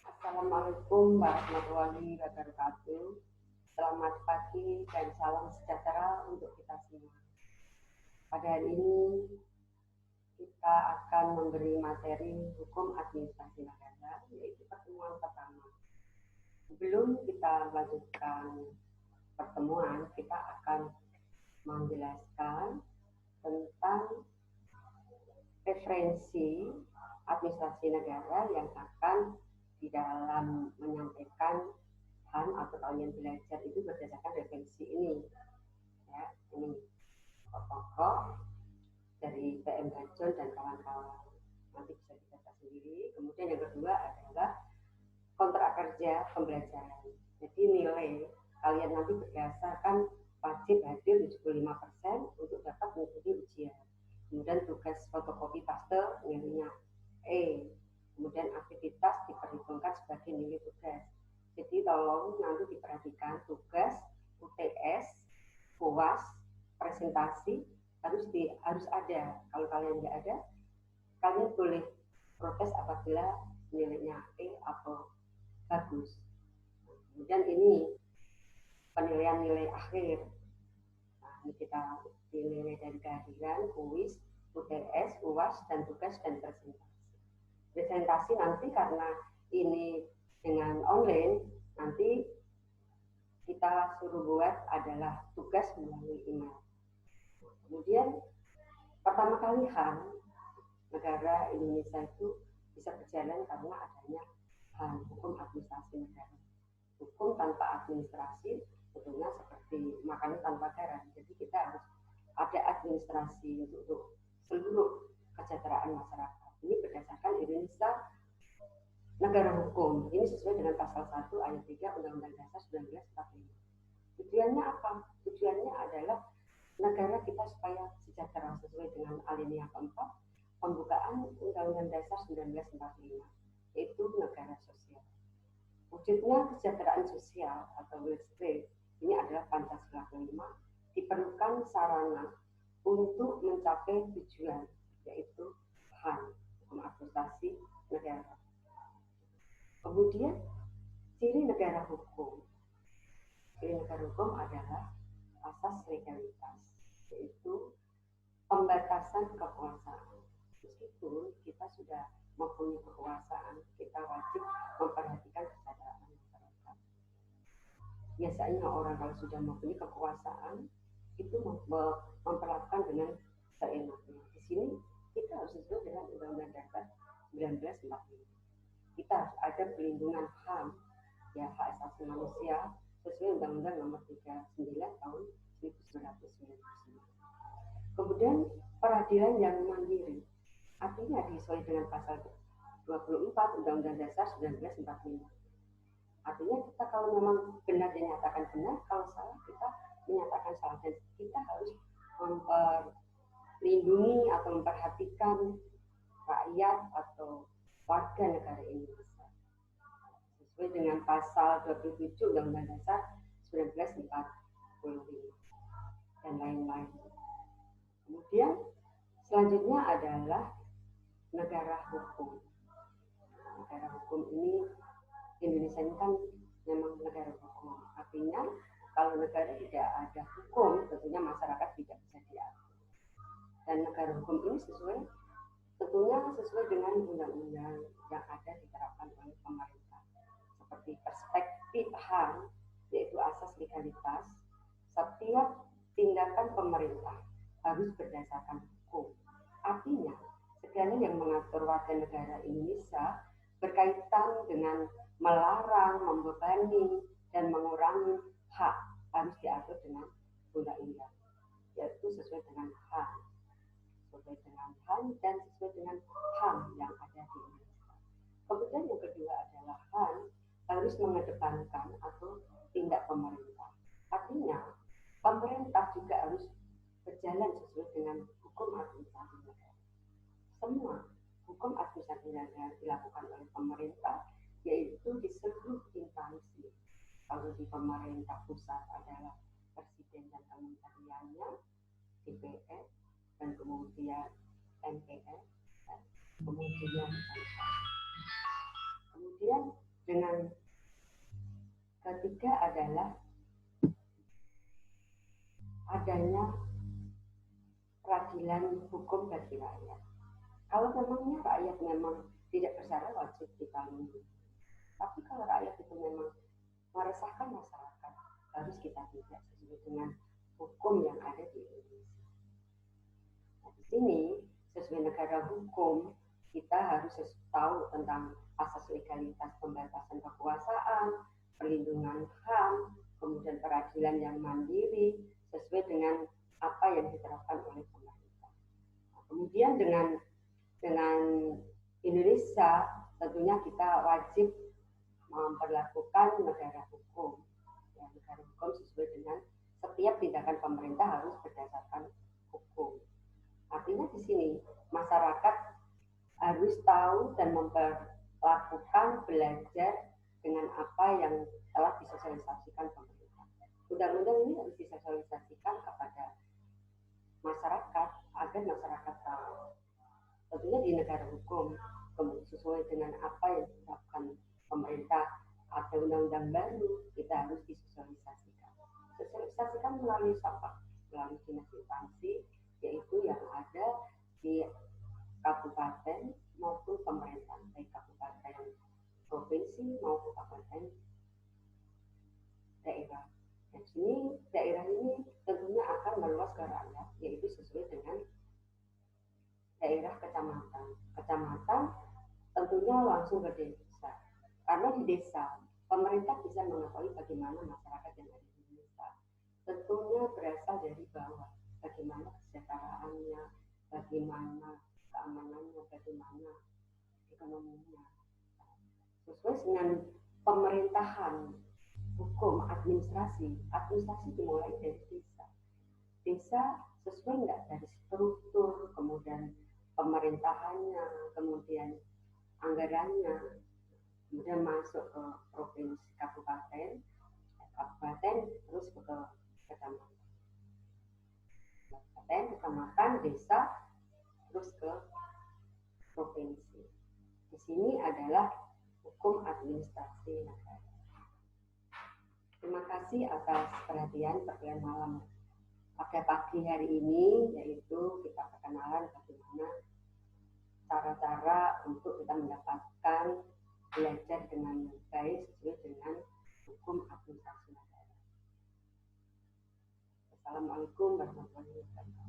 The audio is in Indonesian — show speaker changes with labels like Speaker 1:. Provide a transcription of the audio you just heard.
Speaker 1: Assalamualaikum warahmatullahi wabarakatuh. Selamat pagi dan salam sejahtera untuk kita semua. Pada hari ini kita akan memberi materi hukum administrasi negara, yaitu pertemuan pertama. Sebelum kita melanjutkan pertemuan, kita akan menjelaskan tentang referensi administrasi negara yang akan di dalam menyampaikan atau kalian belajar itu berdasarkan referensi ini, ya. Ini pokok dari PM John dan kawan-kawan, nanti bisa dibaca sendiri. Kemudian yang kedua adalah kontrak kerja pembelajaran. Jadi nilai kalian nanti berdasarkan wajib hadir 75% untuk dapat mengikuti ujian. Kemudian tugas fotokopi paste nilainya E. Kemudian aktivitas diperhitungkan sebagai nilai tugas. Jadi tolong nanti diperhatikan tugas, UTS, UAS, presentasi harus ada. Kalau kalian nggak ada, kalian boleh protes apabila nilainya E atau bagus. Kemudian ini penilaian nilai akhir. Nah, ini kita dinilai dari kehadiran, kuis, UTS, UAS, dan tugas dan presentasi. Presentasi nanti karena ini dengan online, nanti kita suruh buat adalah tugas melalui email. Kemudian pertama kali negara Indonesia itu bisa berjalan karena adanya hukum administrasi negara. Hukum tanpa administrasi tentunya seperti makanan tanpa garam. Jadi kita harus ada administrasi untuk seluruh kesejahteraan masyarakat. Ini berdasarkan Indonesia negara hukum. Ini sesuai dengan pasal 1 ayat 3 Undang-Undang Dasar 1945. Tujuannya apa? Tujuannya adalah negara kita supaya sejahtera sesuai dengan alinea keempat pembukaan Undang-Undang Dasar 1945, yaitu negara sosial. Wujudnya kesejahteraan sosial atau welfare ini adalah Pancasila kelima, diperlukan sarana untuk mencapai tujuan, yaitu HAM, hukum administrasi negara. Kemudian ciri negara hukum. Ciri negara hukum adalah asas legalitas, yaitu pembatasan kekuasaan. Meskipun kita sudah mempunyai kekuasaan, kita wajib memperhatikan kesejahteraan masyarakat. Biasanya orang kalau sudah mempunyai kekuasaan itu memperlakukan dengan seenaknya. Di sini kita harus sesuai dengan Undang-Undang Dasar 1945. Kita harus ada perlindungan HAM, ya, hak asasi manusia, sesuai Undang-Undang Nomor 39 tahun 1999. Kemudian peradilan yang mandiri, artinya disesuaikan dengan pasal 24 Undang-Undang Dasar 1945. Artinya kita kalau memang benar dinyatakan benar, kalau salah kita menyatakan salah, dan kita harus memperlindungi atau memperhatikan rakyat atau warga negara Indonesia sesuai dengan pasal 27 Undang-Undang Dasar 1945 dan lain-lain. Kemudian selanjutnya adalah negara hukum. Negara hukum ini, Indonesia ini kan memang negara hukum. Artinya kalau negara tidak ada hukum, tentunya masyarakat tidak bisa diatur. Dan negara hukum ini tentunya sesuai dengan undang-undang yang ada diterapkan oleh pemerintah. Seperti perspektif HAM, yaitu asas legalitas, setiap tindakan pemerintah harus berdasarkan hukum. Artinya, segala yang mengatur warga negara Indonesia berkaitan dengan melarang, membebani, dan mengurangi hak harus diatur dengan undang-undang, yaitu sesuai dengan HAM, dan sesuai dengan HAM yang ada di Indonesia. Kemudian yang kedua adalah HAM harus mengedepankan atau tindak pemerintah. Artinya, pemerintah juga harus berjalan sesuai dengan hukum administrasi negara. Semua hukum administrasi negara dilakukan oleh pemerintah, yaitu di seluruh instansi. Kalau di pemerintah pusat adalah presiden dan kementeriannya, DPR, dan kemudian MPR, dan kemudian MPR. Kemudian Dengan ketiga adalah adanya peradilan hukum bagi rakyat. Kalau memangnya rakyat memang tidak bersalah, wajib kita lindungi. Tapi kalau rakyat itu memang meresahkan masyarakat, harus kita tindak sesuai dengan hukum yang ada di Indonesia. Nah, di sini sesuai negara hukum, kita harus tahu tentang asas legalitas pembatasan kekuasaan, perlindungan HAM, kemudian peradilan yang mandiri sesuai dengan apa yang diterapkan oleh pemerintah. Nah, kemudian dengan Indonesia tentunya kita wajib memperlakukan negara hukum. Ya, negara hukum sesuai dengan setiap tindakan pemerintah harus berdasarkan hukum. Artinya di sini masyarakat harus tahu dan memperlakukan, belajar dengan apa yang telah disosialisasikan pemerintah. Undang-undang ini harus disosialisasikan kepada masyarakat agar masyarakat tahu. Tentunya di negara hukum sesuai dengan apa yang ditetapkan pemerintah, ada undang-undang baru, kita harus disosialisasikan. Sosialisasikan melalui apa? Melalui dinas instansi, yaitu yang ada di kabupaten maupun pemerintah, baik kabupaten provinsi maupun kabupaten daerah. Dan sini daerah ini tentunya akan meluas ke rakyat, yaitu sesuai dengan daerah kecamatan. Kecamatan tentunya langsung ke desa. Karena di desa, pemerintah bisa mengetahui bagaimana masyarakat yang ada di desa. Tentunya berasal dari bawah, bagaimana kesejahteraannya, bagaimana keamanannya, bagaimana ekonominya. Sesuai dengan pemerintahan, hukum, administrasi dimulai dari desa. Desa sesuai nggak dari struktur, kemudian pemerintahannya, kemudian anggarannya, kemudian masuk ke provinsi, kabupaten, terus ke kecamatan, kecamatan, desa, terus ke provinsi. Di sini adalah hukum administrasi negara. Terima kasih atas perhatian malam pada pagi hari ini, yaitu kita perkenalan bagaimana cara-cara untuk kita mendapatkan belajar dengan baik sesuai dengan hukum administrasi negara. Assalamualaikum warahmatullahi wabarakatuh.